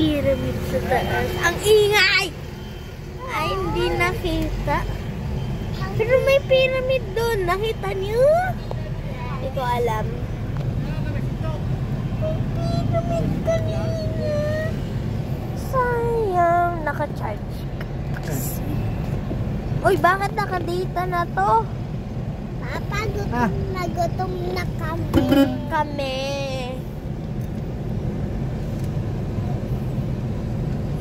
pyramid sa taas. Ang ingay! Ay, hindi nakita. Pero may pyramid doon. Nakita niyo? Hindi ko alam. May pyramid kanina. Sayang. Naka-charge. Uy, bakit naka-data na to? Papa, gutom na kami.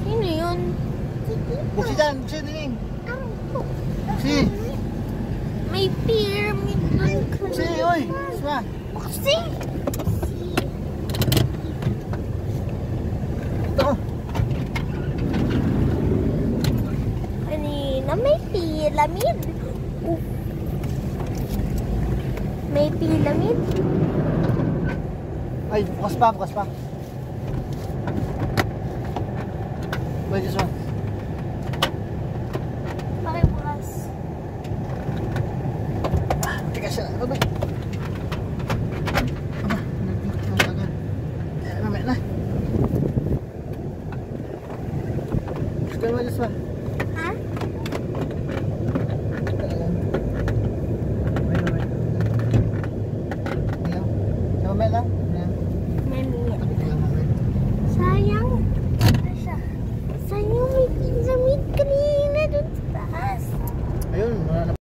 Sino yun? Buksi dyan, buksi din. Buksi. May pyramid doon kanina. Buksi, oy. Buksi. Buksi? Ito. Kanina may pyramid. May pyramid. Ay, bukas pa, bukas pa. Wait, this one. Bakit bukas? Teka siya. Ano ba? Aba, nag-block lang agad. Mamaya na. Gusto mo this one? Ha? Mamaya lang.